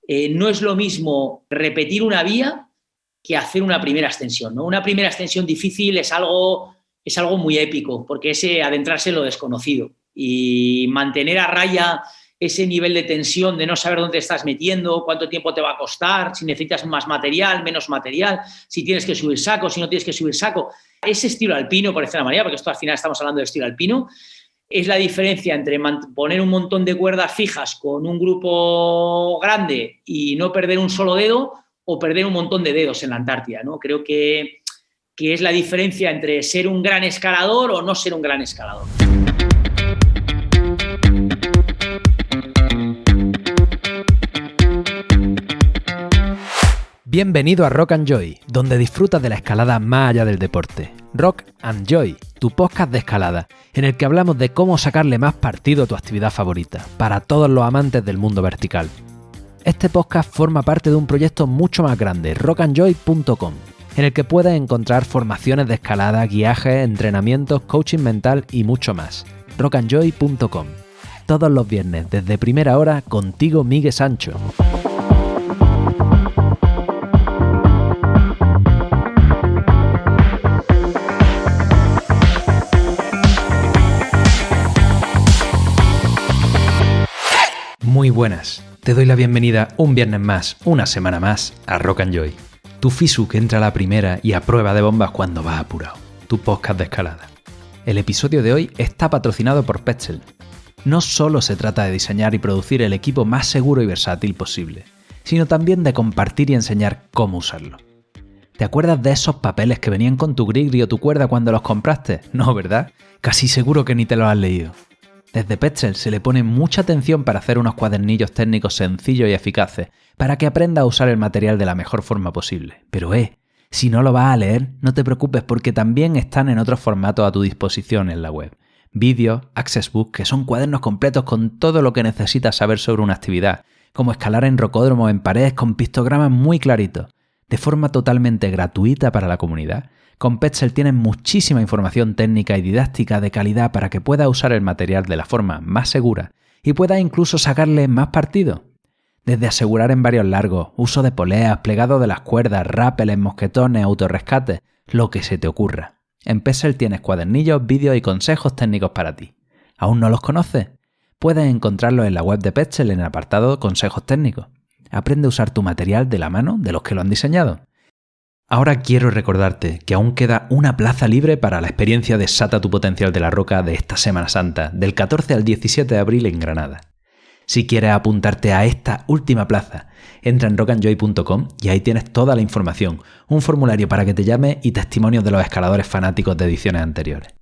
no es lo mismo repetir una vía que hacer una primera extensión, ¿no? Una primera extensión difícil es algo muy épico, porque es adentrarse en lo desconocido y mantener a raya ese nivel de tensión de no saber dónde te estás metiendo, cuánto tiempo te va a costar, si necesitas más material, menos material, si tienes que subir saco, si no tienes que subir saco. Ese estilo alpino, por decirlo de una manera, porque esto al final estamos hablando de estilo alpino, es la diferencia entre poner un montón de cuerdas fijas con un grupo grande y no perder un solo dedo o perder un montón de dedos en la Antártida, ¿no? Creo que es la diferencia entre ser un gran escalador o no ser un gran escalador. Bienvenido a Rock and Joy, donde disfrutas de la escalada más allá del deporte. Rock and Joy, tu podcast de escalada, en el que hablamos de cómo sacarle más partido a tu actividad favorita, para todos los amantes del mundo vertical. Este podcast forma parte de un proyecto mucho más grande, rockandjoy.com, en el que puedes encontrar formaciones de escalada, guiajes, entrenamientos, coaching mental y mucho más. rockandjoy.com. Todos los viernes, desde primera hora, contigo Miguel Sancho. Muy buenas, te doy la bienvenida un viernes más, una semana más, a Rock and Joy. Tu fisu que entra a la primera y a prueba de bombas cuando vas apurado. Tu podcast de escalada. El episodio de hoy está patrocinado por Petzl. No solo se trata de diseñar y producir el equipo más seguro y versátil posible, sino también de compartir y enseñar cómo usarlo. ¿Te acuerdas de esos papeles que venían con tu grigri o tu cuerda cuando los compraste? No, ¿verdad? Casi seguro que ni te los has leído. Desde Petzl se le pone mucha atención para hacer unos cuadernillos técnicos sencillos y eficaces, para que aprendas a usar el material de la mejor forma posible. Pero si no lo vas a leer, no te preocupes porque también están en otros formatos a tu disposición en la web. Vídeos, Access Book, que son cuadernos completos con todo lo que necesitas saber sobre una actividad, como escalar en rocódromos en paredes con pictogramas muy claritos, de forma totalmente gratuita para la comunidad. Con Petzl tienes muchísima información técnica y didáctica de calidad para que puedas usar el material de la forma más segura y puedas incluso sacarle más partido. Desde asegurar en varios largos, uso de poleas, plegado de las cuerdas, rápeles, mosquetones, autorrescates, lo que se te ocurra. En Petzl tienes cuadernillos, vídeos y consejos técnicos para ti. ¿Aún no los conoces? Puedes encontrarlos en la web de Petzl en el apartado Consejos técnicos. Aprende a usar tu material de la mano de los que lo han diseñado. Ahora quiero recordarte que aún queda una plaza libre para la experiencia de Desata tu potencial de la roca de esta Semana Santa, del 14 al 17 de abril en Granada. Si quieres apuntarte a esta última plaza, entra en rockandjoy.com y ahí tienes toda la información, un formulario para que te llame y testimonios de los escaladores fanáticos de ediciones anteriores.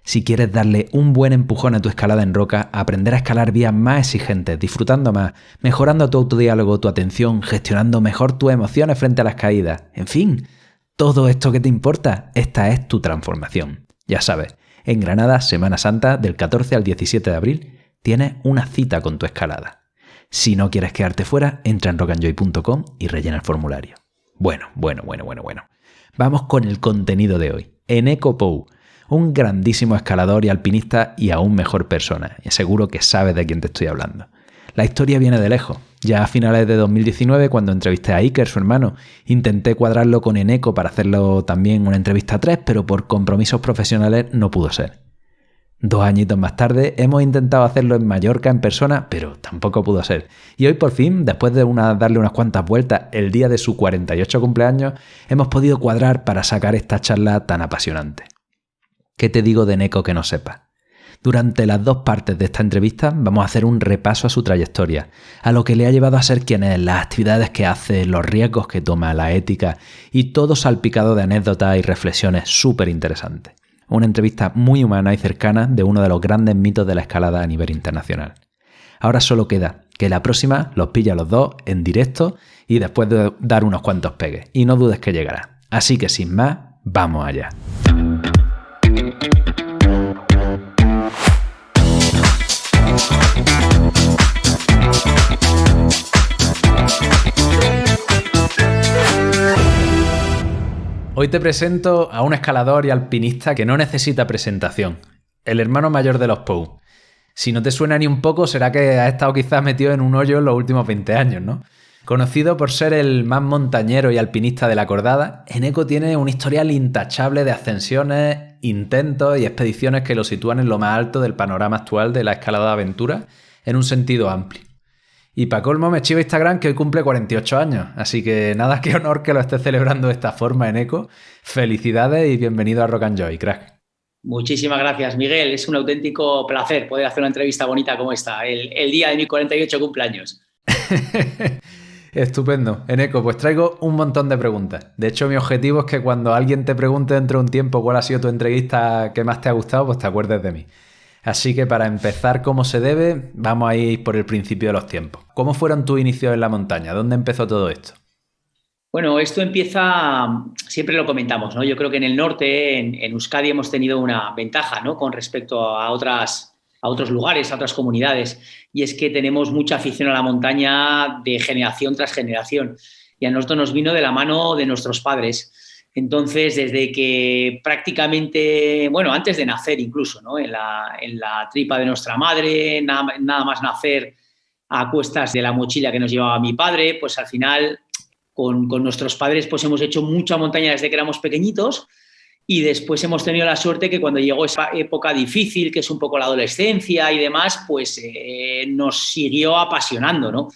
Si quieres darle un buen empujón a tu escalada en roca, aprender a escalar vías más exigentes, disfrutando más, mejorando tu autodiálogo, tu atención, gestionando mejor tus emociones frente a las caídas, en fin, todo esto que te importa, esta es tu transformación. Ya sabes, en Granada, Semana Santa, del 14 al 17 de abril, tienes una cita con tu escalada. Si no quieres quedarte fuera, entra en rockandjoy.com y rellena el formulario. Bueno. Vamos con el contenido de hoy. Eneko Pou, un grandísimo escalador y alpinista y aún mejor persona, y seguro que sabes de quién te estoy hablando. La historia viene de lejos. Ya a finales de 2019, cuando entrevisté a Iker, su hermano, intenté cuadrarlo con Eneko para hacerlo también una entrevista 3, pero por compromisos profesionales no pudo ser. 2 añitos más tarde hemos intentado hacerlo en Mallorca en persona, pero tampoco pudo ser. Y hoy por fin, después de darle unas cuantas vueltas el día de su 48 cumpleaños, hemos podido cuadrar para sacar esta charla tan apasionante. ¿Qué te digo de Eneko que no sepas? Durante las 2 partes de esta entrevista vamos a hacer un repaso a su trayectoria, a lo que le ha llevado a ser quien es, las actividades que hace, los riesgos que toma, la ética y todo salpicado de anécdotas y reflexiones súper interesantes. Una entrevista muy humana y cercana de uno de los grandes mitos de la escalada a nivel internacional. Ahora solo queda que la próxima los pilla a los dos en directo y después de dar unos cuantos pegues. Y no dudes que llegará. Así que sin más, vamos allá. Hoy te presento a un escalador y alpinista que no necesita presentación, el hermano mayor de los Pou. Si no te suena ni un poco, será que has estado quizás metido en un hoyo en los últimos 20 años, ¿no? Conocido por ser el más montañero y alpinista de la cordada, Eneko tiene un historial intachable de ascensiones, intentos y expediciones que lo sitúan en lo más alto del panorama actual de la escalada de aventura en un sentido amplio. Y pa' colmo me chiva Instagram que hoy cumple 48 años, así que nada, qué honor que lo esté celebrando de esta forma, Eneko. Felicidades y bienvenido a Rock and Joy, crack. Muchísimas gracias, Miguel. Es un auténtico placer poder hacer una entrevista bonita como esta, el día de mi 48 cumpleaños. Estupendo. Eneko, pues traigo un montón de preguntas. De hecho, mi objetivo es que cuando alguien te pregunte dentro de un tiempo cuál ha sido tu entrevista que más te ha gustado, pues te acuerdes de mí. Así que para empezar como se debe, vamos a ir por el principio de los tiempos. ¿Cómo fueron tus inicios en la montaña? ¿Dónde empezó todo esto? Bueno, esto empieza, siempre lo comentamos, ¿no? Yo creo que en el norte, en Euskadi, hemos tenido una ventaja, ¿no? Con respecto a otros lugares, a otras comunidades, y es que tenemos mucha afición a la montaña de generación tras generación, y a nosotros nos vino de la mano de nuestros padres. Entonces, desde que prácticamente, bueno, antes de nacer incluso, ¿no? En la tripa de nuestra madre, nada más nacer a cuestas de la mochila que nos llevaba mi padre, pues al final con nuestros padres pues hemos hecho mucha montaña desde que éramos pequeñitos. Y después hemos tenido la suerte que cuando llegó esa época difícil, que es un poco la adolescencia y demás, pues nos siguió apasionando, ¿no?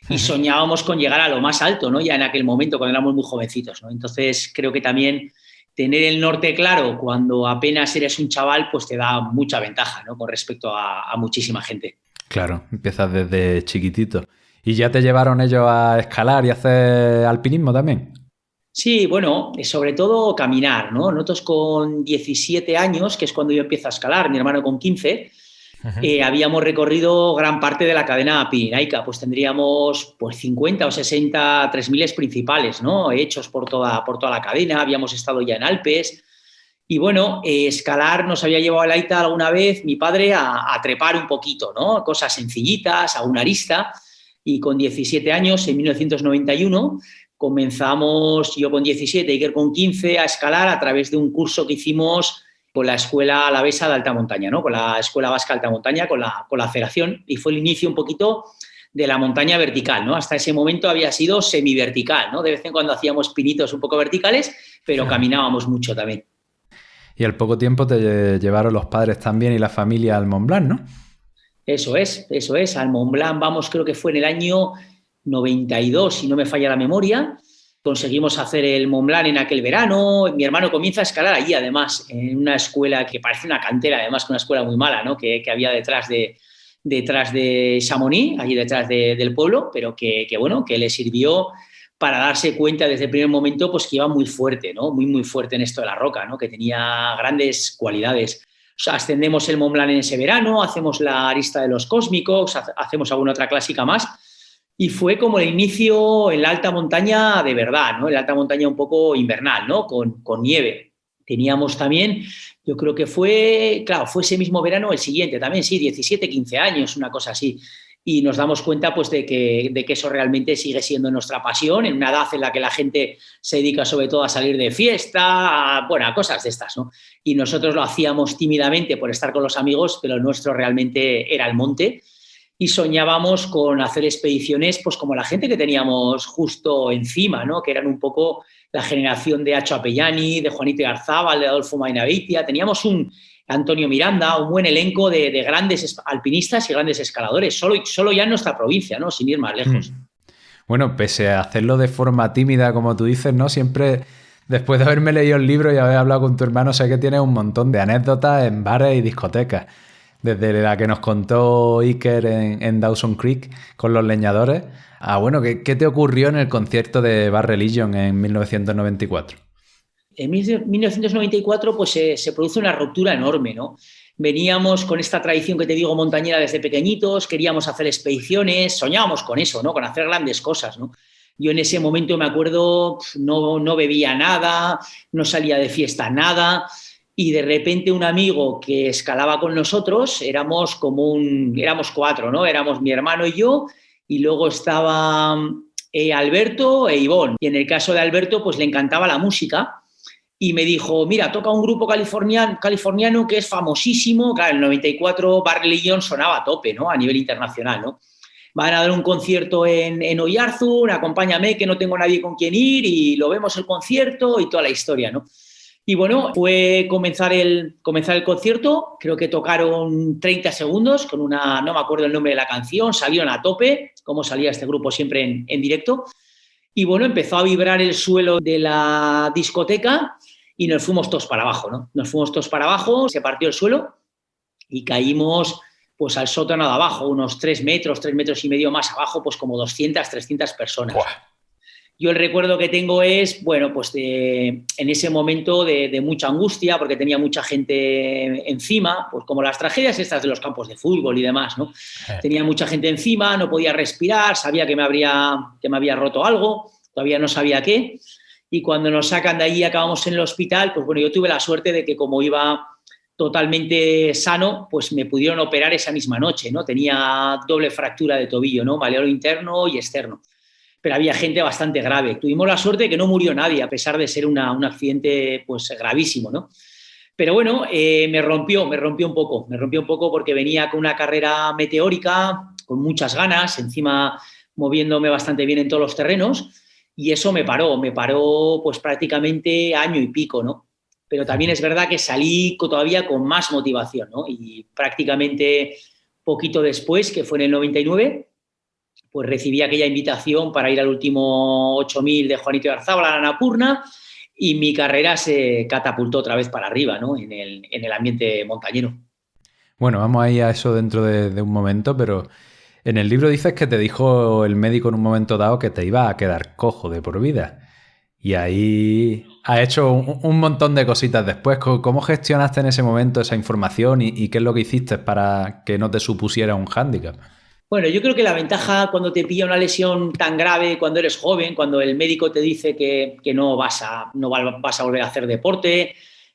Y soñábamos con llegar a lo más alto, ¿no? Ya en aquel momento, cuando éramos muy jovencitos, ¿no? Entonces creo que también tener el norte claro cuando apenas eres un chaval, pues te da mucha ventaja, ¿no? Con respecto a muchísima gente. Claro, empiezas desde chiquitito. ¿Y ya te llevaron ellos a escalar y hacer alpinismo también? Sí, bueno, sobre todo caminar, ¿no? Nosotros con 17 años, que es cuando yo empiezo a escalar, mi hermano con 15, habíamos recorrido gran parte de la cadena pirenaica, pues tendríamos pues 50 o 60 3000 principales, ¿no? Hechos por toda la cadena, habíamos estado ya en Alpes y bueno, escalar nos había llevado el Aita alguna vez mi padre a trepar un poquito, ¿no? Cosas sencillitas, a una arista, y con 17 años, en 1991, comenzamos, yo con 17, Iker con 15, a escalar a través de un curso que hicimos con la Escuela Alavesa de Alta Montaña, ¿no? Con la Escuela Vasca de Alta Montaña, con la federación, y fue el inicio un poquito de la montaña vertical, ¿no? Hasta ese momento había sido semivertical, ¿no? De vez en cuando hacíamos pinitos un poco verticales, pero caminábamos mucho también. Y al poco tiempo te llevaron los padres también y la familia al Mont Blanc, ¿no? Eso es. Al Mont Blanc vamos, creo que fue en el año 92, si no me falla la memoria. Conseguimos hacer el Mont Blanc en aquel verano. Mi hermano comienza a escalar allí, además, en una escuela que parece una cantera, además, que una escuela muy mala, ¿no? Que había detrás de Chamonix, allí detrás del pueblo, pero que le sirvió para darse cuenta desde el primer momento pues, que iba muy fuerte, ¿no? Muy fuerte en esto de la roca, ¿no? Que tenía grandes cualidades. O sea, ascendemos el Mont Blanc en ese verano, hacemos la arista de los cósmicos, hacemos alguna otra clásica más. Y fue como el inicio en la alta montaña de verdad, ¿no? En la alta montaña un poco invernal, ¿no? Con nieve. Teníamos también, yo creo que fue ese mismo verano, el siguiente también, sí, 17, 15 años, una cosa así. Y nos damos cuenta pues, de que eso realmente sigue siendo nuestra pasión, en una edad en la que la gente se dedica sobre todo a salir de fiesta, a cosas de estas, ¿no? Y nosotros lo hacíamos tímidamente por estar con los amigos, pero el nuestro realmente era el monte. Y soñábamos con hacer expediciones pues como la gente que teníamos justo encima, ¿no? Que eran un poco la generación de Acho Apellani, de Juanito Garzábal, de Adolfo Mainaveitia. Teníamos un Antonio Miranda, un buen elenco de grandes alpinistas y grandes escaladores, solo ya en nuestra provincia, ¿no? Sin ir más lejos. Bueno, pese a hacerlo de forma tímida, como tú dices, ¿no? Siempre, después de haberme leído el libro y haber hablado con tu hermano, sé que tienes un montón de anécdotas en bares y discotecas. Desde la que nos contó Iker en Dawson Creek con los leñadores. ¿Qué te ocurrió en el concierto de Bad Religion en 1994? En 1994 pues, se produce una ruptura enorme, ¿no? Veníamos con esta tradición que te digo montañera desde pequeñitos, queríamos hacer expediciones, soñábamos con eso, ¿no? Con hacer grandes cosas, ¿no? Yo en ese momento me acuerdo, no bebía nada, no salía de fiesta nada. Y de repente un amigo que escalaba con nosotros, éramos cuatro, ¿no? Éramos mi hermano y yo, y luego estaba Alberto e Ivonne. Y en el caso de Alberto, pues le encantaba la música y me dijo, mira, toca un grupo californiano que es famosísimo. Claro, en el 94 Bad Religion sonaba a tope, ¿no? A nivel internacional, ¿no? van a dar un concierto en Oyarzun, acompáñame que no tengo nadie con quien ir y lo vemos el concierto y toda la historia, ¿no? Y bueno, fue comenzar el concierto, creo que tocaron 30 segundos con no me acuerdo el nombre de la canción, salieron a tope, como salía este grupo siempre en directo, y bueno, empezó a vibrar el suelo de la discoteca y nos fuimos todos para abajo, ¿no? Nos fuimos todos para abajo, se partió el suelo y caímos pues al sótano de abajo, unos 3 metros y medio más abajo, pues como 200, 300 personas. ¡Buah! Yo el recuerdo que tengo es, bueno, pues en ese momento de mucha angustia, porque tenía mucha gente encima, pues como las tragedias estas de los campos de fútbol y demás, ¿no? Tenía mucha gente encima, no podía respirar, sabía que me había roto algo, todavía no sabía qué, y cuando nos sacan de ahí y acabamos en el hospital, pues bueno, yo tuve la suerte de que como iba totalmente sano, pues me pudieron operar esa misma noche, ¿no? Tenía doble fractura de tobillo, ¿no? Malleolo interno y externo. Pero había gente bastante grave. Tuvimos la suerte de que no murió nadie, a pesar de ser un accidente pues, gravísimo, ¿no? Pero bueno, me rompió un poco porque venía con una carrera meteórica, con muchas ganas, encima moviéndome bastante bien en todos los terrenos, y eso me paró pues prácticamente año y pico, ¿no? Pero también es verdad que salí todavía con más motivación, ¿no? Y prácticamente poquito después, que fue en el 99, pues recibí aquella invitación para ir al último 8000 de Juanito de Arzábal, a la Annapurna, y mi carrera se catapultó otra vez para arriba, ¿no? En el ambiente montañero. Bueno, vamos a ir a eso dentro de un momento, pero en el libro dices que te dijo el médico en un momento dado que te iba a quedar cojo de por vida. Y ahí has hecho un montón de cositas después. ¿Cómo gestionaste en ese momento esa información y qué es lo que hiciste para que no te supusiera un hándicap? Bueno, yo creo que la ventaja cuando te pilla una lesión tan grave, cuando eres joven, cuando el médico te dice que no vas a volver a hacer deporte,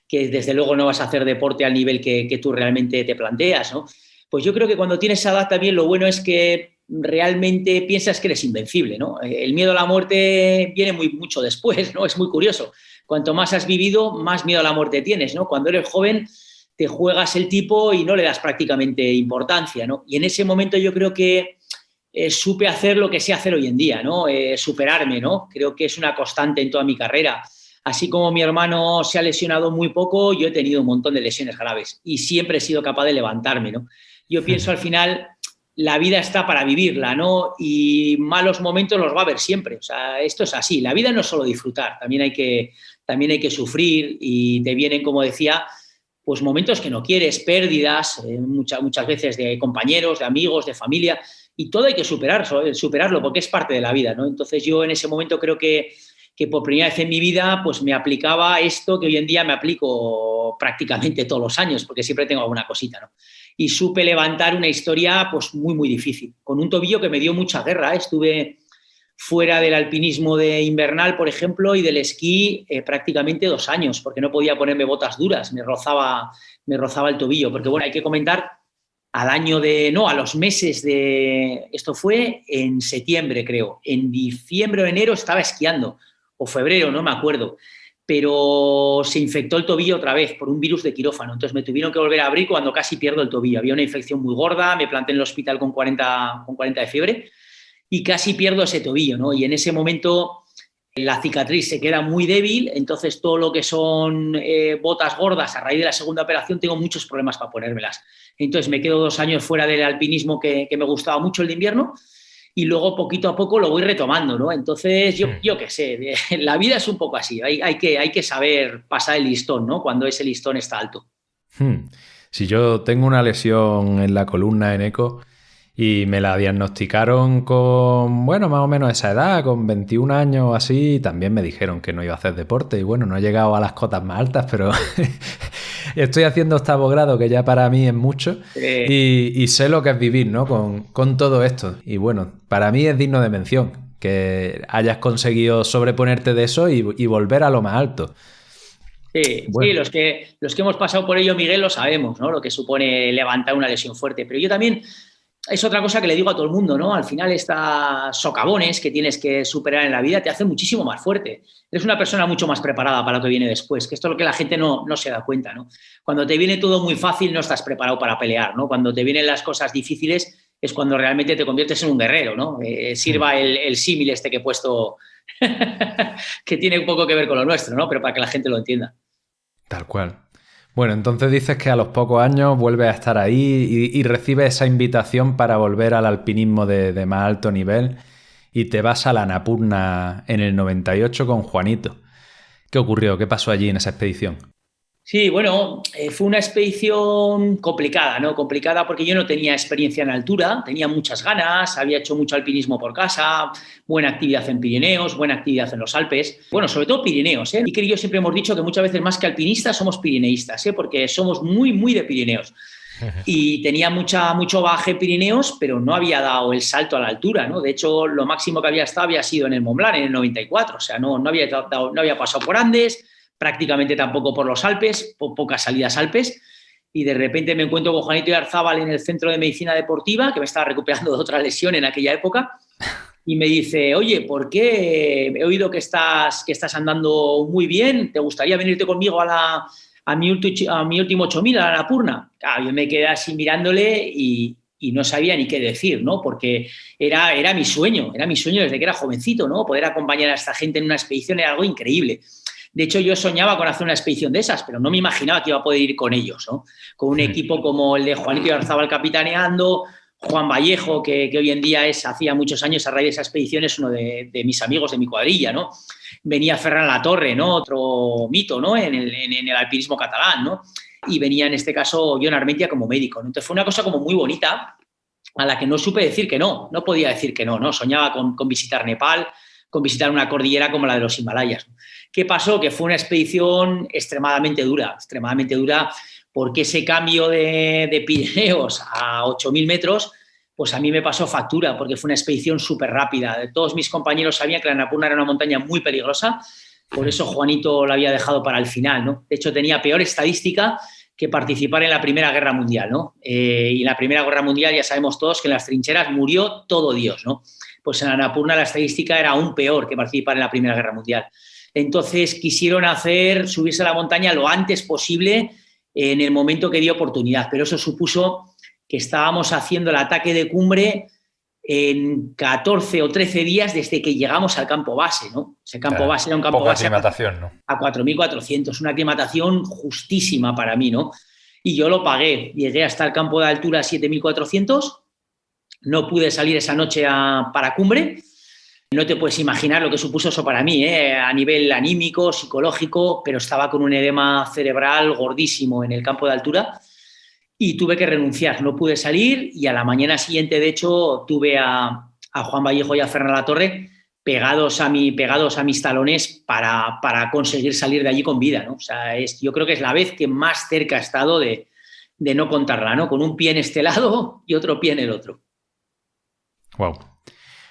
que desde luego no vas a hacer deporte al nivel que tú realmente te planteas, ¿no? Pues yo creo que cuando tienes esa edad también lo bueno es que realmente piensas que eres invencible, ¿no? El miedo a la muerte viene mucho después, ¿no? Es muy curioso. Cuanto más has vivido, más miedo a la muerte tienes, ¿no? Cuando eres joven te juegas el tipo y no le das prácticamente importancia, ¿no? Y en ese momento yo creo que supe hacer lo que sé hacer hoy en día, ¿no? Superarme, ¿no? Creo que es una constante en toda mi carrera. Así como mi hermano se ha lesionado muy poco, yo he tenido un montón de lesiones graves y siempre he sido capaz de levantarme, ¿no? Yo pienso al final, la vida está para vivirla, ¿no? Y malos momentos los va a haber siempre. O sea, esto es así. La vida no es solo disfrutar, también hay que sufrir y te vienen, como decía, pues momentos que no quieres, pérdidas, muchas veces de compañeros, de amigos, de familia, y todo hay que superarlo porque es parte de la vida, ¿no? Entonces yo en ese momento creo que por primera vez en mi vida pues me aplicaba esto que hoy en día me aplico prácticamente todos los años, porque siempre tengo alguna cosita, ¿no? Y supe levantar una historia pues muy, muy difícil, con un tobillo que me dio mucha guerra, ¿eh? Estuve fuera del alpinismo de invernal, por ejemplo, y del esquí prácticamente 2 años, porque no podía ponerme botas duras, me rozaba el tobillo. Porque, bueno, hay que comentar, a los meses de... Esto fue en septiembre, creo. En diciembre o enero estaba esquiando, o febrero, no me acuerdo. Pero se infectó el tobillo otra vez por un virus de quirófano. Entonces me tuvieron que volver a abrir cuando casi pierdo el tobillo. Había una infección muy gorda, me planté en el hospital con 40 de fiebre, y casi pierdo ese tobillo, ¿no? Y en ese momento la cicatriz se queda muy débil, entonces todo lo que son botas gordas a raíz de la segunda operación tengo muchos problemas para ponérmelas. Entonces me quedo 2 años fuera del alpinismo que me gustaba mucho, el de invierno, y luego poquito a poco lo voy retomando, ¿no? Entonces yo qué sé, la vida es un poco así, hay que saber pasar el listón, ¿no? Cuando ese listón está alto. Si yo tengo una lesión en la columna en eco y me la diagnosticaron con, bueno, más o menos esa edad, con 21 años o así, también me dijeron que no iba a hacer deporte y bueno, no he llegado a las cotas más altas, pero estoy haciendo 8º grado, que ya para mí es mucho, y sé lo que es vivir, ¿no? Con todo esto. Y bueno, para mí es digno de mención que hayas conseguido sobreponerte de eso y volver a lo más alto. Sí, bueno. Sí, los que hemos pasado por ello, Miguel, lo sabemos, ¿no? Lo que supone levantar una lesión fuerte. Pero yo también, es otra cosa que le digo a todo el mundo, ¿no? Al final estas socavones que tienes que superar en la vida te hacen muchísimo más fuerte. Eres una persona mucho más preparada para lo que viene después, que esto es lo que la gente no se da cuenta, ¿no? Cuando te viene todo muy fácil no estás preparado para pelear, ¿no? Cuando te vienen las cosas difíciles es cuando realmente te conviertes en un guerrero, ¿no? Sirva el símil este que he puesto, que tiene un poco que ver con lo nuestro, ¿no? Pero para que la gente lo entienda. Tal cual. Bueno, entonces dices que a los pocos años vuelves a estar ahí y recibes esa invitación para volver al alpinismo de más alto nivel y te vas a la Annapurna en el 98 con Juanito. ¿Qué ocurrió? ¿Qué pasó allí en esa expedición? Sí, bueno, fue una expedición complicada, ¿no? Complicada porque yo no tenía experiencia en altura, tenía muchas ganas, había hecho mucho alpinismo por casa, buena actividad en Pirineos, buena actividad en los Alpes, bueno, sobre todo Pirineos, ¿eh? Y que yo siempre hemos dicho que muchas veces más que alpinistas somos pirineístas, ¿eh? Porque somos muy, muy de Pirineos. Y tenía mucho bagaje en Pirineos, pero no había dado el salto a la altura, ¿no? De hecho, lo máximo que había estado había sido en el Mont Blanc, en el 94, o sea, no había pasado por Andes, prácticamente tampoco por los Alpes, pocas salidas Alpes, y de repente me encuentro con Juanito Iarzábal en el Centro de Medicina Deportiva, que me estaba recuperando de otra lesión en aquella época, y me dice, oye, ¿por qué? He oído que estás andando muy bien, ¿te gustaría venirte conmigo a mi último 8000, a la Annapurna? Claro, yo me quedé así mirándole y no sabía ni qué decir, ¿no? Porque era mi sueño desde que era jovencito, ¿no? Poder acompañar a esta gente en una expedición era algo increíble. De hecho, yo soñaba con hacer una expedición de esas, pero no me imaginaba que iba a poder ir con ellos, ¿no? Con un equipo como el de Juanito Iarzábal capitaneando, Juan Vallejo, que hoy en día hacía muchos años a raíz de esa expedición, es uno de mis amigos de mi cuadrilla, ¿no? Venía Ferran Latorre, ¿no? Otro mito, ¿no? En el alpinismo catalán, ¿no? Y venía, en este caso, Jon Armentia como médico, ¿no? Entonces fue una cosa como muy bonita a la que no supe decir que no podía decir que no, ¿no? Soñaba con visitar Nepal, con visitar una cordillera como la de los Himalayas. ¿Qué pasó? Que fue una expedición extremadamente dura porque ese cambio de Pirineos a 8.000 metros, pues a mí me pasó factura, porque fue una expedición súper rápida. Todos mis compañeros sabían que la Annapurna era una montaña muy peligrosa, por eso Juanito la había dejado para el final, ¿no? De hecho, tenía peor estadística que participar en la Primera Guerra Mundial, ¿no? Y en la Primera Guerra Mundial ya sabemos todos que en las trincheras murió todo Dios, ¿no? Pues en Annapurna la estadística era aún peor que participar en la Primera Guerra Mundial. Entonces quisieron subirse a la montaña lo antes posible en el momento que dio oportunidad, pero eso supuso que estábamos haciendo el ataque de cumbre en 14 o 13 días desde que llegamos al campo base, ¿no? Ese campo base era un campo base aclimatación, ¿no? A 4.400, una aclimatación justísima para mí, ¿no? Y yo lo pagué, llegué hasta el campo de altura 7.400, no pude salir esa noche para cumbre. No te puedes imaginar lo que supuso eso para mí, a nivel anímico, psicológico, pero estaba con un edema cerebral gordísimo en el campo de altura y tuve que renunciar, no pude salir y a la mañana siguiente, de hecho, tuve a Juan Vallejo y a Ferran Latorre pegados a mis talones para conseguir salir de allí con vida, ¿no? O sea, yo creo que es la vez que más cerca he estado de no contarla, ¿no? Con un pie en este lado y otro pie en el otro. Wow.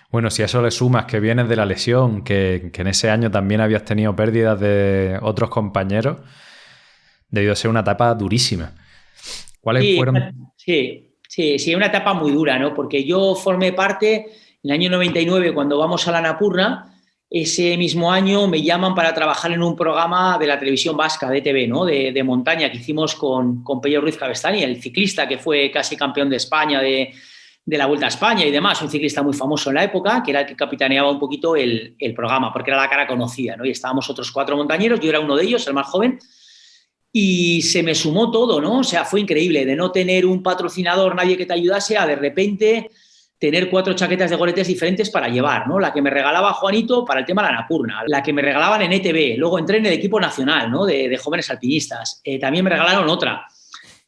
Bueno, si a eso le sumas que vienes de la lesión, que en ese año también habías tenido pérdidas de otros compañeros, debió ser una etapa durísima. ¿Cuáles fueron? Sí, una etapa muy dura, ¿no? Porque yo formé parte, en el año 99, cuando vamos a la Annapurna, ese mismo año me llaman para trabajar en un programa de la televisión vasca, de TV, ¿no? De montaña, que hicimos con Pello Ruiz Cabestany, el ciclista que fue casi campeón de España de la Vuelta a España y demás, un ciclista muy famoso en la época, que era el que capitaneaba un poquito el programa, porque era la cara conocida, ¿no? Y estábamos otros 4 montañeros, yo era uno de ellos, el más joven, y se me sumó todo, ¿no? O sea, fue increíble, de no tener un patrocinador, nadie que te ayudase, a de repente tener 4 chaquetas de goletes diferentes para llevar, ¿no? La que me regalaba Juanito para el tema de la Annapurna, la que me regalaban en ETV, luego entré en el equipo nacional, ¿no? De jóvenes alpinistas, también me regalaron otra.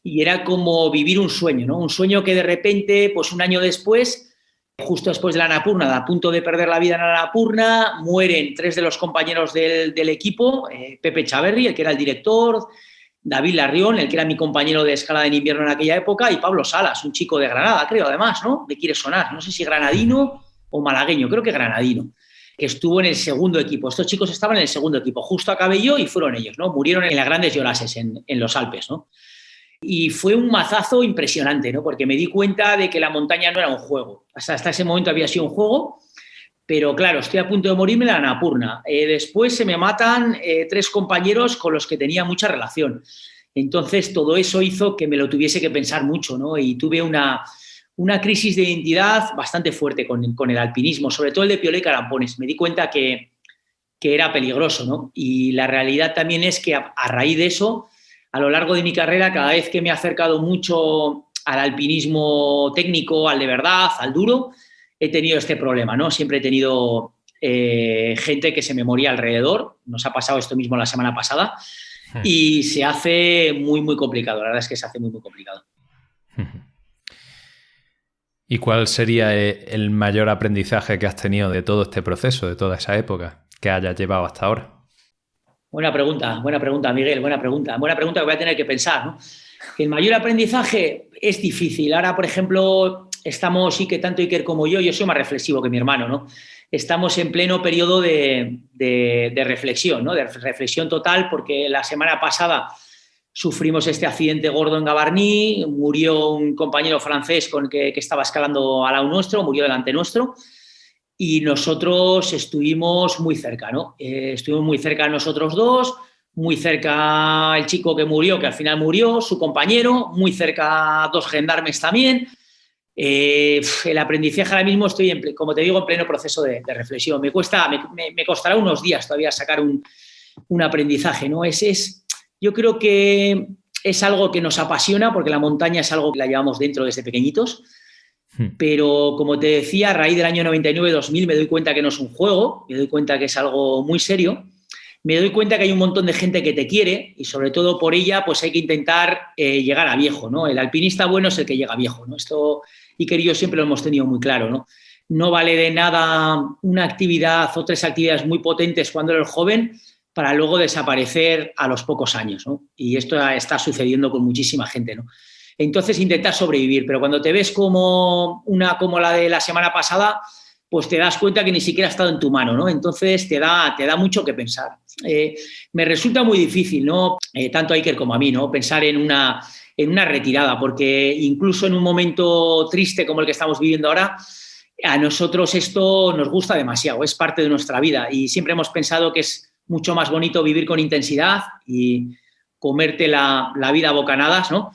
Y era como vivir un sueño, ¿no? Un sueño que de repente, pues un año después, justo después de la Annapurna, a punto de perder la vida en la Annapurna, mueren 3 de los compañeros del equipo, Pepe Chaverri, el que era el director, David Larrión, el que era mi compañero de escalada en invierno en aquella época, y Pablo Salas, un chico de Granada, creo, además, ¿no? Me quiere sonar, no sé si granadino o malagueño, creo que granadino, que estuvo en el segundo equipo. Estos chicos estaban en el segundo equipo, justo acabé yo y fueron ellos, ¿no? Murieron en las Grandes Llorases, en los Alpes, ¿no? Y fue un mazazo impresionante, ¿no? Porque me di cuenta de que la montaña no era un juego. Hasta ese momento había sido un juego, pero claro, estoy a punto de morirme en la Annapurna. Después se me matan 3 compañeros con los que tenía mucha relación. Entonces, todo eso hizo que me lo tuviese que pensar mucho, ¿no? Y tuve una una crisis de identidad bastante fuerte con el alpinismo, sobre todo el de Piolet y Carampones. Me di cuenta que era peligroso, ¿no? Y la realidad también es que a raíz de eso, a lo largo de mi carrera, cada vez que me he acercado mucho al alpinismo técnico, al de verdad, al duro, he tenido este problema, ¿no? Siempre he tenido gente que se me moría alrededor. Nos ha pasado esto mismo la semana pasada y se hace muy, muy complicado. La verdad es que se hace muy, muy complicado. ¿Y cuál sería el mayor aprendizaje que has tenido de todo este proceso, de toda esa época que hayas llevado hasta ahora? Buena pregunta, Miguel, buena pregunta. Buena pregunta que voy a tener que pensar, ¿no? El mayor aprendizaje es difícil. Ahora, por ejemplo, estamos, y que tanto Iker como yo soy más reflexivo que mi hermano, ¿no? Estamos en pleno periodo de reflexión, ¿no? De reflexión total, porque la semana pasada sufrimos este accidente gordo en Gavarnie, murió un compañero francés con que estaba escalando al lado nuestro, murió delante nuestro, y nosotros estuvimos muy cerca, ¿no? Estuvimos muy cerca nosotros dos, muy cerca el chico que murió, que al final murió, su compañero, muy cerca dos gendarmes también. El aprendizaje ahora mismo estoy, como te digo, en pleno proceso de reflexión. Me costará unos días todavía sacar un aprendizaje, ¿no? Yo creo que es algo que nos apasiona porque la montaña es algo que la llevamos dentro desde pequeñitos, pero como te decía, a raíz del año 99-2000 me doy cuenta que no es un juego, me doy cuenta que es algo muy serio, me doy cuenta que hay un montón de gente que te quiere y sobre todo por ella pues hay que intentar llegar a viejo, ¿no? El alpinista bueno es el que llega a viejo, ¿no? Esto Iker y yo siempre lo hemos tenido muy claro, ¿no? No vale de nada una actividad o 3 actividades muy potentes cuando eres joven para luego desaparecer a los pocos años, ¿no? Y esto está sucediendo con muchísima gente, ¿no? Entonces intentar sobrevivir, pero cuando te ves como la de la semana pasada, pues te das cuenta que ni siquiera ha estado en tu mano, ¿no? Entonces te da mucho que pensar. Me resulta muy difícil, ¿no? Tanto a Iker como a mí, ¿no? Pensar en una retirada, porque incluso en un momento triste como el que estamos viviendo ahora, a nosotros esto nos gusta demasiado, es parte de nuestra vida y siempre hemos pensado que es mucho más bonito vivir con intensidad y comerte la vida a bocanadas, ¿no?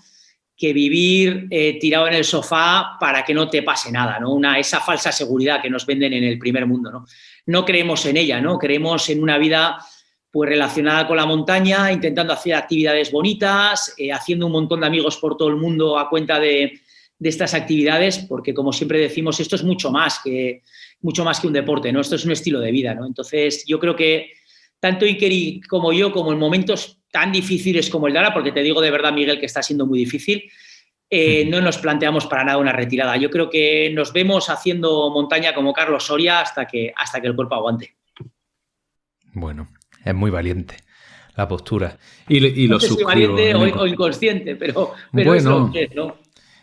Que vivir tirado en el sofá para que no te pase nada, ¿no? Esa falsa seguridad que nos venden en el primer mundo, ¿no? No creemos en ella, ¿no? Creemos en una vida pues relacionada con la montaña, intentando hacer actividades bonitas, haciendo un montón de amigos por todo el mundo a cuenta de estas actividades, porque como siempre decimos, esto es mucho más que un deporte, ¿no? Esto es un estilo de vida, ¿no? Entonces yo creo que tanto Iker como yo, como en momentos tan difíciles como el de ahora, porque te digo de verdad, Miguel, que está siendo muy difícil, no nos planteamos para nada una retirada. Yo creo que nos vemos haciendo montaña como Carlos Soria hasta que el cuerpo aguante. Bueno, es muy valiente la postura. Y no lo sé si suscribo. Valiente o inconsciente, pero bueno, es lo que es, ¿no?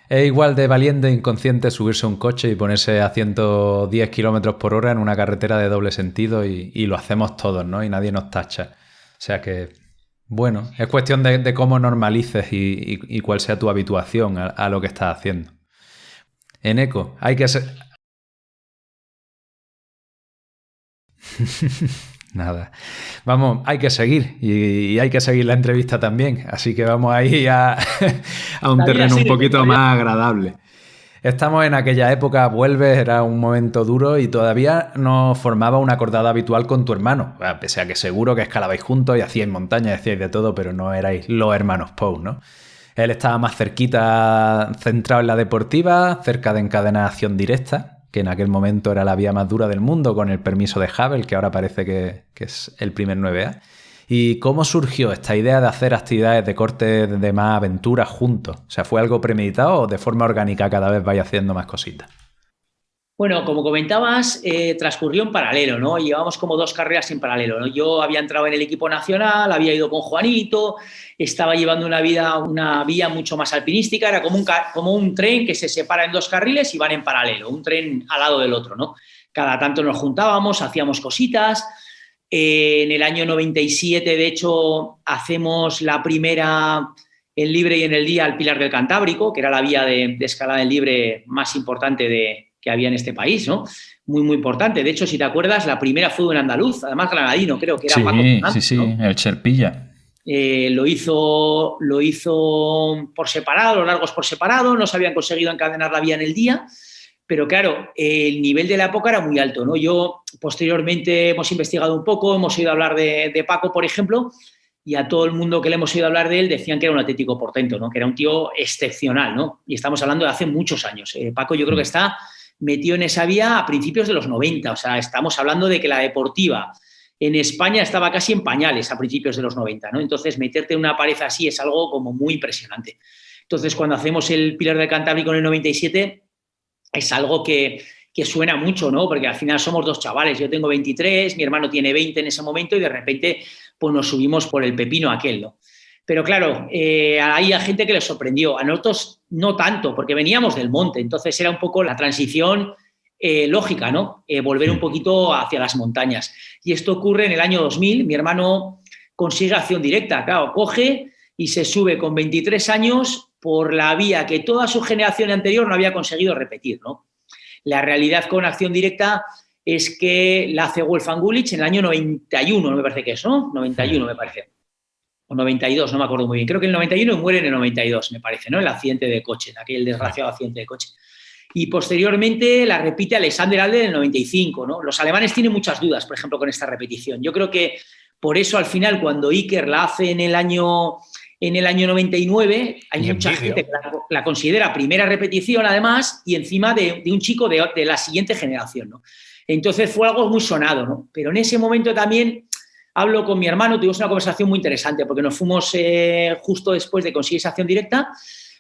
Es igual de valiente e inconsciente subirse a un coche y ponerse a 110 kilómetros por hora en una carretera de doble sentido y lo hacemos todos, ¿no? Y nadie nos tacha. O sea que, bueno, es cuestión de cómo normalices y cuál sea tu habituación a lo que estás haciendo. Eneco, hay que ser... Nada. Vamos, hay que seguir y hay que seguir la entrevista también. Así que vamos ahí a un terreno un poquito más agradable. Estamos en aquella época, vuelves, era un momento duro y todavía no formaba una acordada habitual con tu hermano. Pese a que seguro que escalabais juntos y hacíais montañas, hacíais de todo, pero no erais los hermanos Pou, ¿no? Él estaba más cerquita, centrado en la deportiva, cerca de encadenar acción directa, que en aquel momento era la vía más dura del mundo, con el permiso de Hubble, que ahora parece que es el primer 9A. ¿Y cómo surgió esta idea de hacer actividades de corte de más aventuras juntos? O sea, ¿fue algo premeditado o de forma orgánica cada vez vais haciendo más cositas? Bueno, como comentabas, transcurrió en paralelo, ¿no? Llevamos como 2 carreras en paralelo, ¿no? Yo había entrado en el equipo nacional, había ido con Juanito, estaba llevando una vía mucho más alpinística, era como un tren que se separa en 2 carriles y van en paralelo, un tren al lado del otro, ¿no? Cada tanto nos juntábamos, hacíamos cositas. En el año 97, de hecho, hacemos la primera en libre y en el día al Pilar del Cantábrico, que era la vía de escalada en libre más importante que había en este país, ¿no? Muy, muy importante. De hecho, si te acuerdas, la primera fue un andaluz, además granadino, creo que era sí, Paco Fernández, sí, ¿no? El Cherpilla. Lo hizo por separado, los largos por separado, no se habían conseguido encadenar la vía en el día, pero claro, el nivel de la época era muy alto, ¿no? Yo, posteriormente, hemos investigado un poco, hemos oído hablar de Paco, por ejemplo, y a todo el mundo que le hemos oído hablar de él decían que era un auténtico portento, ¿no? Que era un tío excepcional, ¿no? Y estamos hablando de hace muchos años. Paco yo creo que está metido en esa vía a principios de los 90, o sea, estamos hablando de que la deportiva en España estaba casi en pañales a principios de los 90, ¿no? Entonces, meterte en una pared así es algo como muy impresionante. Entonces, cuando hacemos el Pilar del Cantábrico en el 97, es algo que suena mucho, ¿no? Porque al final somos dos chavales, yo tengo 23, mi hermano tiene 20 en ese momento y de repente pues nos subimos por el pepino aquel, ¿no? Pero claro, hay gente que les sorprendió, a nosotros no tanto, porque veníamos del monte, entonces era un poco la transición lógica, ¿no? Volver un poquito hacia las montañas. Y esto ocurre en el año 2000, mi hermano consigue acción directa, claro, coge y se sube con 23 años por la vía que toda su generación anterior no había conseguido repetir, ¿no? La realidad con acción directa es que la hace Wolfgang Gulich en el año 91, me parece que es, ¿no? 91 me parece. O 92, no me acuerdo muy bien. Creo que en el 91 y muere en el 92, me parece, ¿no? El accidente de coche, aquel desgraciado accidente de coche. Y posteriormente la repite Alexander Adler en el 95, ¿no? Los alemanes tienen muchas dudas, por ejemplo, con esta repetición. Yo creo que por eso al final, cuando Iker la hace en el año 99, hay mucha gente que la considera primera repetición, además, y encima de un chico de la siguiente generación, ¿no? Entonces fue algo muy sonado, ¿no? Pero en ese momento también hablo con mi hermano, tuvimos una conversación muy interesante, porque nos fuimos justo después de conseguir esa acción directa,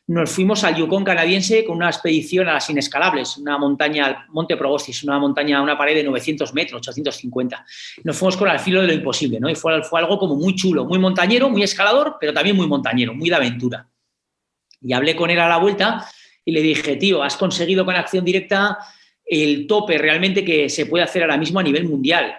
nos fuimos al Yukon canadiense con una expedición a las Inescalables, una montaña, al Monte Proboscis, una montaña, una pared de 900 metros, 850. Nos fuimos con el filo de lo imposible, ¿no? Y fue algo como muy chulo, muy montañero, muy escalador, pero también muy montañero, muy de aventura. Y hablé con él a la vuelta y le dije, tío, has conseguido con acción directa el tope realmente que se puede hacer ahora mismo a nivel mundial,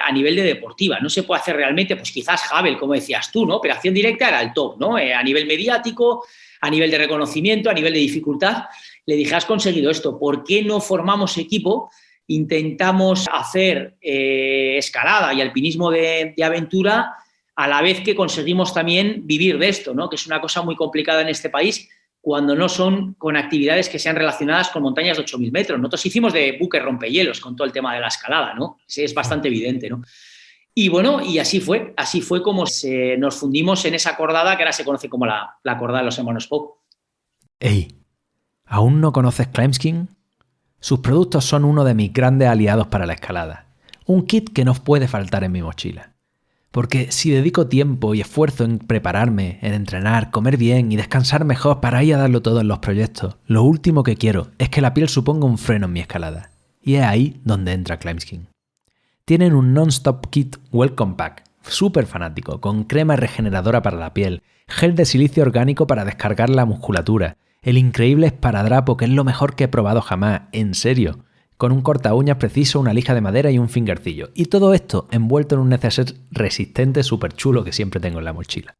a nivel de deportiva. No se puede hacer realmente, pues quizás Havel, como decías tú, ¿no? Pero acción directa era el top, ¿no? A nivel mediático, a nivel de reconocimiento, a nivel de dificultad. Le dije, has conseguido esto, ¿por qué no formamos equipo? Intentamos hacer escalada y alpinismo de aventura a la vez que conseguimos también vivir de esto, ¿no? Que es una cosa muy complicada en este país cuando no son con actividades que sean relacionadas con montañas de 8.000 metros. Nosotros hicimos de buque rompehielos con todo el tema de la escalada, ¿no? Sí, es bastante evidente, ¿no? Y bueno, y así fue como nos fundimos en esa cordada que ahora se conoce como la cordada de los hermanos Pou. Ey, ¿aún no conoces Climbskin? Sus productos son uno de mis grandes aliados para la escalada. Un kit que no puede faltar en mi mochila. Porque si dedico tiempo y esfuerzo en prepararme, en entrenar, comer bien y descansar mejor para ir a darlo todo en los proyectos, lo último que quiero es que la piel suponga un freno en mi escalada. Y es ahí donde entra Climbskin. Tienen un non-stop kit Welcome Pack, súper fanático, con crema regeneradora para la piel, gel de silicio orgánico para descargar la musculatura, el increíble esparadrapo que es lo mejor que he probado jamás, en serio, con un corta uñas preciso, una lija de madera y un fingercillo. Y todo esto envuelto en un neceser resistente súper chulo que siempre tengo en la mochila.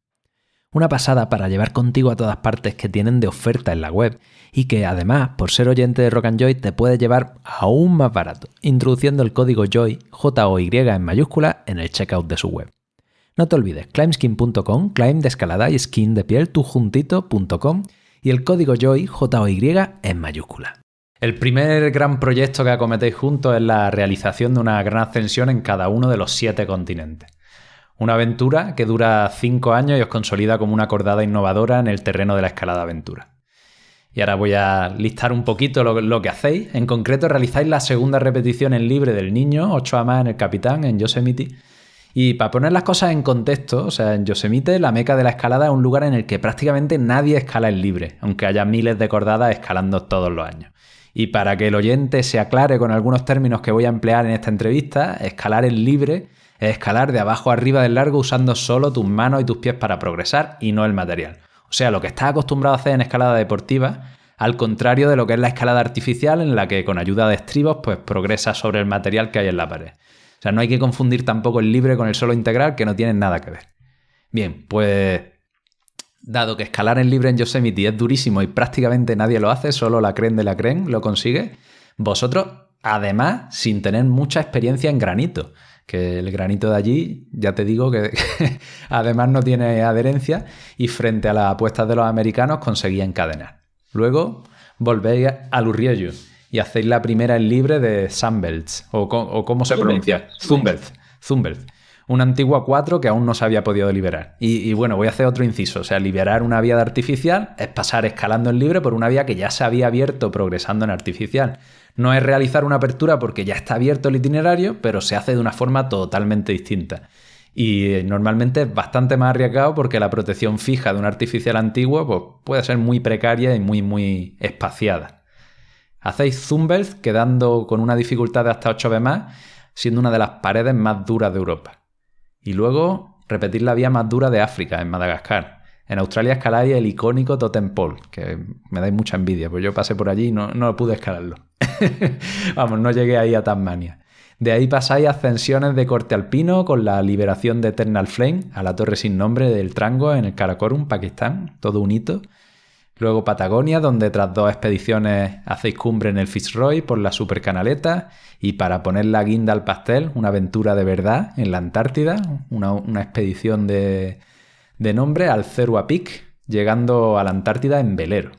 Una pasada para llevar contigo a todas partes que tienen de oferta en la web y que además, por ser oyente de Rock & Joy, te puede llevar aún más barato, introduciendo el código JOY, J-O-Y en mayúscula, en el checkout de su web. No te olvides, climbskin.com, climb de escalada y skin de piel, tú juntito.com y el código JOY, J-O-Y en mayúscula. El primer gran proyecto que acometéis juntos es la realización de una gran ascensión en cada uno de los 7 continentes. Una aventura que dura 5 años y os consolida como una cordada innovadora en el terreno de la escalada aventura. Y ahora voy a listar un poquito lo que hacéis. En concreto, realizáis la segunda repetición en libre del Niño, 8 más en el Capitán, en Yosemite. Y para poner las cosas en contexto, o sea, en Yosemite, la meca de la escalada es un lugar en el que prácticamente nadie escala en libre, aunque haya miles de cordadas escalando todos los años. Y para que el oyente se aclare con algunos términos que voy a emplear en esta entrevista, escalar en libre es escalar de abajo a arriba del largo usando solo tus manos y tus pies para progresar y no el material. O sea, lo que estás acostumbrado a hacer en escalada deportiva, al contrario de lo que es la escalada artificial en la que con ayuda de estribos pues progresas sobre el material que hay en la pared. O sea, no hay que confundir tampoco el libre con el solo integral, que no tienen nada que ver. Bien, pues dado que escalar en libre en Yosemite es durísimo y prácticamente nadie lo hace, solo la creen de la creen lo consigue, vosotros, además, sin tener mucha experiencia en granito. que el granito de allí, ya te digo que además no tiene adherencia y frente a las apuestas de los americanos conseguía encadenar. Luego volvéis al Urriello y hacéis la primera en libre de Zumwelt, o ¿cómo se pronuncia? Zumwelt. Una antigua 4 que aún no se había podido liberar. Y bueno, voy a hacer otro inciso. O sea, liberar una vía de artificial es pasar escalando en libre por una vía que ya se había abierto progresando en artificial. No es realizar una apertura porque ya está abierto el itinerario, pero se hace de una forma totalmente distinta. Y normalmente es bastante más arriesgado porque la protección fija de un artificial antiguo pues, puede ser muy precaria y muy espaciada. Hacéis Zumwelt quedando con una dificultad de hasta 8 más, siendo una de las paredes más duras de Europa. Y luego repetir la vía más dura de África, en Madagascar. En Australia escaláis el icónico Totem Pole, que me dais mucha envidia, pues yo pasé por allí y no pude escalarlo. Vamos, no llegué ahí a Tasmania. De ahí pasáis ascensiones de corte alpino con la liberación de Eternal Flame a la torre sin nombre del Trango en el Karakorum, Pakistán, todo un hito. Luego Patagonia, donde tras 2 expediciones hacéis cumbre en el Fitzroy por la Supercanaleta y para poner la guinda al pastel, una aventura de verdad en la Antártida, una expedición de nombre al Cerua Peak, llegando a la Antártida en velero.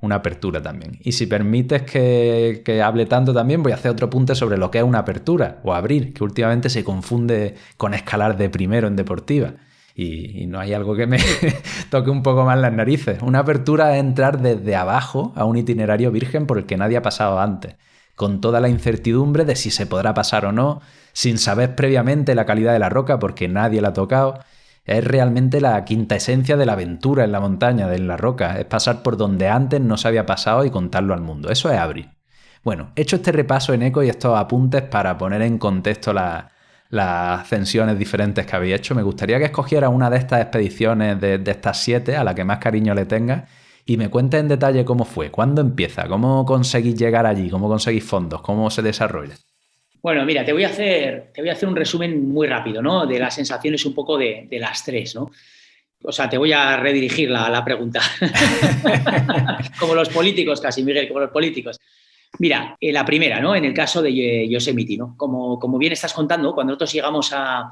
Una apertura también. Y si permites que hable tanto también, voy a hacer otro apunte sobre lo que es una apertura o abrir, que últimamente se confunde con escalar de primero en deportiva. Y no hay algo que me toque un poco más las narices. Una apertura es entrar desde abajo a un itinerario virgen por el que nadie ha pasado antes, con toda la incertidumbre de si se podrá pasar o no, sin saber previamente la calidad de la roca porque nadie la ha tocado. Es realmente la quinta esencia de la aventura en la montaña, de la roca. Es pasar por donde antes no se había pasado y contarlo al mundo. Eso es abrir. Bueno, hecho este repaso en eco y estos apuntes para poner en contexto las ascensiones diferentes que habéis hecho, me gustaría que escogiera una de estas expediciones de estas 7 a la que más cariño le tengas y me cuentes en detalle cómo fue, cuándo empieza, cómo conseguís llegar allí, cómo conseguís fondos, cómo se desarrolla. Bueno, mira, te voy a hacer un resumen muy rápido, ¿no? De las sensaciones un poco de las 3, ¿no? O sea, te voy a redirigir la pregunta. Como los políticos casi, Miguel, como los políticos. Mira, la primera, ¿no? En el caso de Yosemite, ¿no? Como bien estás contando, cuando nosotros llegamos a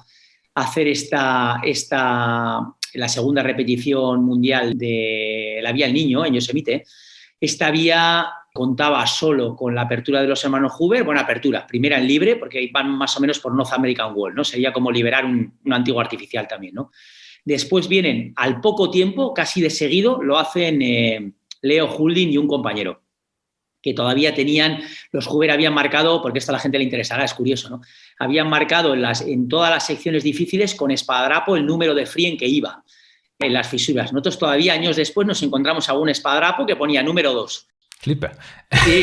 hacer la segunda repetición mundial de la Vía del Niño en Yosemite, esta vía contaba solo con la apertura de los hermanos Hoover, buena apertura, primera en libre, porque van más o menos por North American Wall, ¿no? Sería como liberar un antiguo artificial también, ¿no? Después vienen, al poco tiempo, casi de seguido, lo hacen Leo Houlding y un compañero, que todavía tenían, los Hoover habían marcado, porque esto a la gente le interesará, es curioso, ¿no? Habían marcado en todas las secciones difíciles con espadadrapo el número de free en que iba en las fisuras. Nosotros todavía, años después, nos encontramos a un espadadrapo que ponía número 2. Flipa. Sí,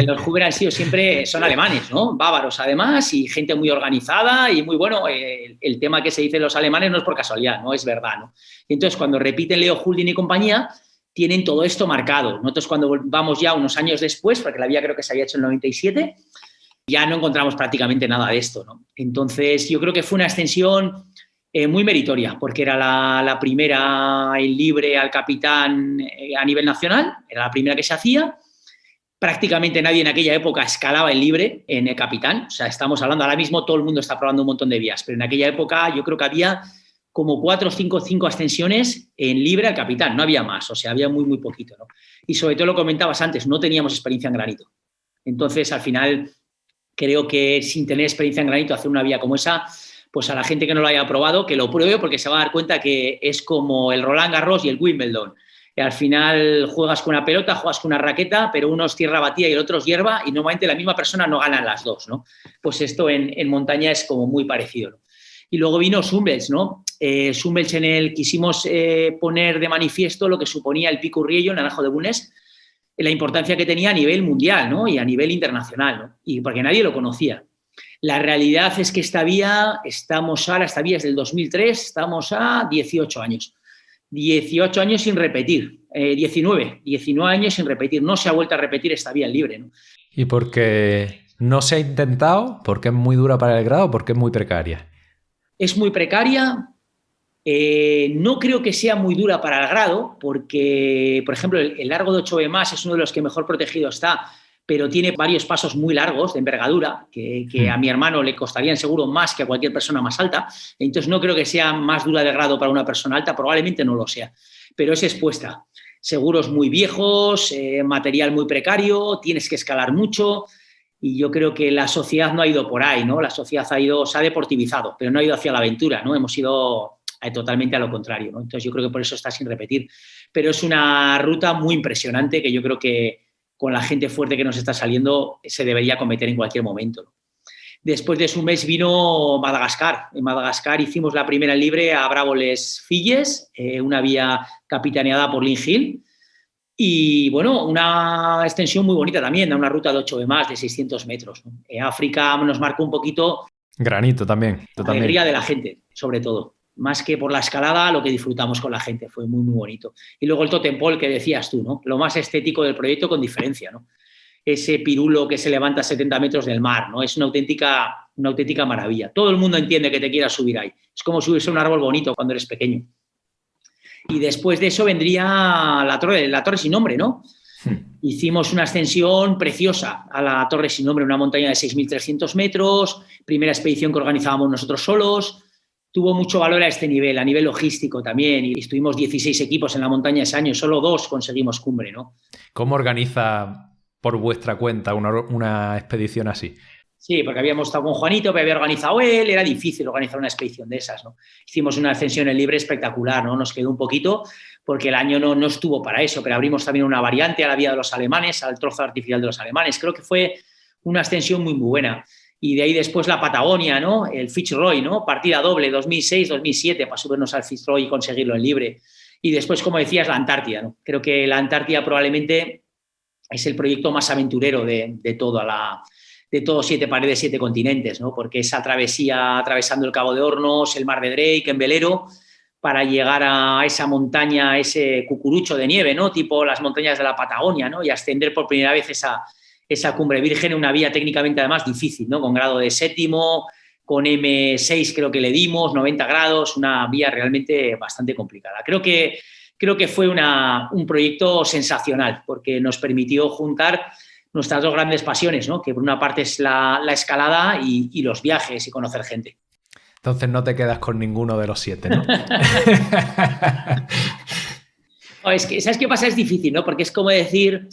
los Hoover han sido siempre, son alemanes, ¿no? Bávaros además y gente muy organizada y muy bueno. El tema que se dice los alemanes no es por casualidad, no es verdad, ¿no? Y entonces, cuando repiten Leo Houlding y compañía, tienen todo esto marcado. Nosotros cuando vamos ya unos años después, porque la vía creo que se había hecho en el 97, ya no encontramos prácticamente nada de esto, ¿no? Entonces, yo creo que fue una extensión muy meritoria, porque era la primera en libre al capitán a nivel nacional, era la primera que se hacía. Prácticamente nadie en aquella época escalaba en libre en el capitán. O sea, estamos hablando, ahora mismo todo el mundo está probando un montón de vías, pero en aquella época yo creo que había como 4 o 5 ascensiones en libre al capitán, no había más, o sea, había muy poquito, ¿no? Y sobre todo lo comentabas antes, no teníamos experiencia en granito. Entonces, al final, creo que sin tener experiencia en granito, hacer una vía como esa, pues a la gente que no lo haya probado, que lo pruebe porque se va a dar cuenta que es como el Roland Garros y el Wimbledon. Al final juegas con una pelota, juegas con una raqueta, pero uno es tierra batida y el otro es hierba y normalmente la misma persona no gana las dos, ¿no? Pues esto en montaña es como muy parecido, ¿no? Y luego vino Zumwelt, ¿no? Zumwelt en el quisimos poner de manifiesto lo que suponía el Pico Urriello, el Naranjo de Bulnes, la importancia que tenía a nivel mundial, ¿no? Y a nivel internacional, ¿no? Y porque nadie lo conocía. La realidad es que esta vía es del 2003, estamos a 18 años. 18 años sin repetir, 19 años sin repetir. No se ha vuelto a repetir esta vía en libre, ¿no? ¿Y porque no se ha intentado? ¿Porque es muy dura para el grado o porque es muy precaria? Es muy precaria. No creo que sea muy dura para el grado porque, por ejemplo, el largo de 8B+, es uno de los que mejor protegido está, pero tiene varios pasos muy largos de envergadura que a mi hermano le costarían seguro más que a cualquier persona más alta. Entonces no creo que sea más dura de grado para una persona alta, probablemente no lo sea, pero es expuesta. Seguros muy viejos, material muy precario, tienes que escalar mucho y yo creo que la sociedad no ha ido por ahí, ¿no? La sociedad se ha deportivizado, pero no ha ido hacia la aventura, ¿no? Hemos ido totalmente a lo contrario, ¿no? Entonces yo creo que por eso está sin repetir. Pero es una ruta muy impresionante que yo creo que con la gente fuerte que nos está saliendo se debería cometer en cualquier momento, ¿no? Después de su mes vino Madagascar. En Madagascar hicimos la primera libre a Bravo-les Filles, una vía capitaneada por Lynn Hill. Y, bueno, una extensión muy bonita también, una ruta de 8 más, de 600 metros, ¿no? África nos marcó un poquito... Granito también. La alegría de la gente, sobre todo. Más que por la escalada, lo que disfrutamos con la gente. Fue muy, muy bonito. Y luego el totem pole que decías tú, ¿no? Lo más estético del proyecto con diferencia, ¿no? Ese pirulo que se levanta a 70 metros del mar, ¿no? Es una auténtica maravilla. Todo el mundo entiende que te quieras subir ahí. Es como subirse a un árbol bonito cuando eres pequeño. Y después de eso vendría la torre sin nombre, ¿no? Hicimos una ascensión preciosa a la Torre sin nombre, una montaña de 6.300 metros, primera expedición que organizábamos nosotros solos. Tuvo mucho valor a este nivel, a nivel logístico también, y estuvimos 16 equipos en la montaña ese año, solo 2 conseguimos cumbre, ¿no? ¿Cómo organiza por vuestra cuenta una expedición así? Sí, porque habíamos estado con Juanito, que había organizado él, era difícil organizar una expedición de esas, ¿no? Hicimos una ascensión en libre espectacular, ¿no? Nos quedó un poquito porque el año no estuvo para eso, pero abrimos también una variante a la vía de los alemanes, al trozo artificial de los alemanes. Creo que fue una ascensión muy, muy buena. Y de ahí después la Patagonia, ¿no? El Fitzroy, ¿no? Partida doble, 2006-2007, para subirnos al Fitzroy y conseguirlo en libre. Y después, como decías, la Antártida, ¿no? Creo que la Antártida probablemente es el proyecto más aventurero de todos 7 paredes, 7 continentes, ¿no? Porque esa travesía atravesando el Cabo de Hornos, el Mar de Drake, en velero, para llegar a esa montaña, ese cucurucho de nieve, ¿no? Tipo las montañas de la Patagonia, ¿no? Y ascender por primera vez esa cumbre virgen, una vía técnicamente además difícil, ¿no? Con grado de 7º, con M6 creo que le dimos, 90 grados, una vía realmente bastante complicada. Creo que fue un proyecto sensacional porque nos permitió juntar nuestras 2 grandes pasiones, ¿no? Que por una parte es la escalada y los viajes y conocer gente. Entonces no te quedas con ninguno de los 7, ¿no? Es que, ¿sabes qué pasa? Es difícil, ¿no? Porque es como decir,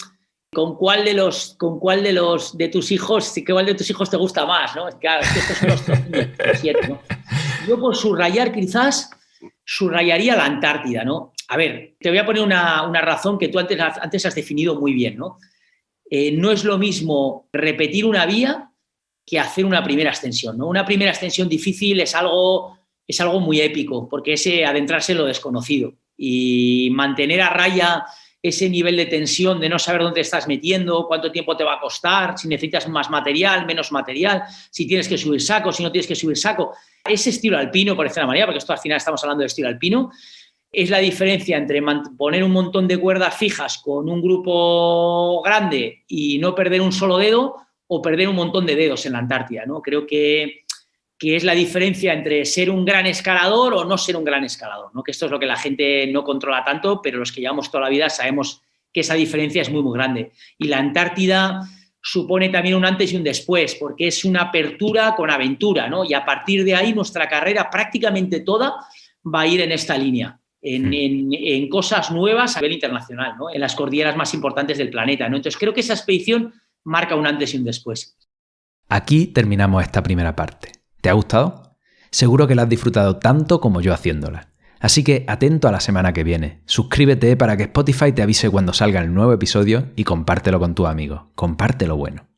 ¿con cuál de tus hijos te gusta más, ¿no? Claro, es que estos son los 7, ¿no? Yo por subrayar quizás, subrayaría la Antártida, ¿no? A ver, te voy a poner una razón que tú antes has definido muy bien, ¿no? No es lo mismo repetir una vía que hacer una primera extensión, ¿no? Una primera extensión difícil es algo muy épico, porque es adentrarse en lo desconocido y mantener a raya ese nivel de tensión de no saber dónde te estás metiendo, cuánto tiempo te va a costar, si necesitas más material, menos material, si tienes que subir saco, si no tienes que subir saco. Ese estilo alpino, por decirlo de una manera, porque esto al final estamos hablando de estilo alpino, es la diferencia entre poner un montón de cuerdas fijas con un grupo grande y no perder un solo dedo o perder un montón de dedos en la Antártida, ¿no? Creo que es la diferencia entre ser un gran escalador o no ser un gran escalador, ¿no? Que esto es lo que la gente no controla tanto, pero los que llevamos toda la vida sabemos que esa diferencia es muy, muy grande. Y la Antártida supone también un antes y un después, porque es una apertura con aventura, ¿no? Y a partir de ahí nuestra carrera prácticamente toda va a ir en esta línea. En cosas nuevas a nivel internacional, ¿no? En las cordilleras más importantes del planeta, ¿no? Entonces creo que esa expedición marca un antes y un después. Aquí terminamos esta primera parte. ¿Te ha gustado? Seguro que la has disfrutado tanto como yo haciéndola. Así que atento a la semana que viene. Suscríbete para que Spotify te avise cuando salga el nuevo episodio y compártelo con tus amigos. Comparte lo bueno.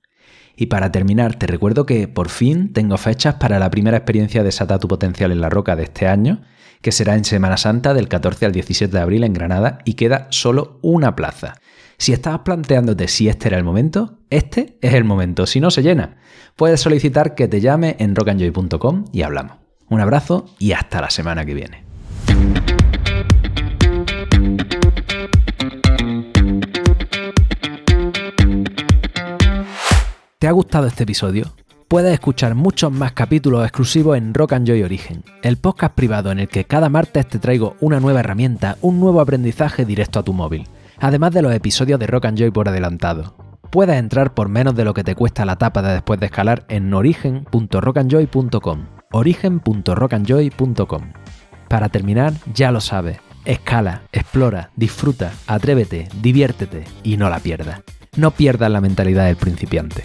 Y para terminar, te recuerdo que por fin tengo fechas para la primera experiencia Desata tu Potencial en la Roca de este año, que será en Semana Santa del 14 al 17 de abril en Granada y queda solo una plaza. Si estabas planteándote si este era el momento, este es el momento. Si no se llena, puedes solicitar que te llame en rockandjoy.com y hablamos. Un abrazo y hasta la semana que viene. ¿Te ha gustado este episodio? Puedes escuchar muchos más capítulos exclusivos en Rock and Joy Origen, el podcast privado en el que cada martes te traigo una nueva herramienta, un nuevo aprendizaje directo a tu móvil, además de los episodios de Rock and Joy por adelantado. puedas entrar por menos de lo que te cuesta la tapa de después de escalar en origen.rockandjoy.com. origen.rockandjoy.com. Para terminar, ya lo sabes, escala, explora, disfruta, atrévete, diviértete y no la pierdas. No pierdas la mentalidad del principiante.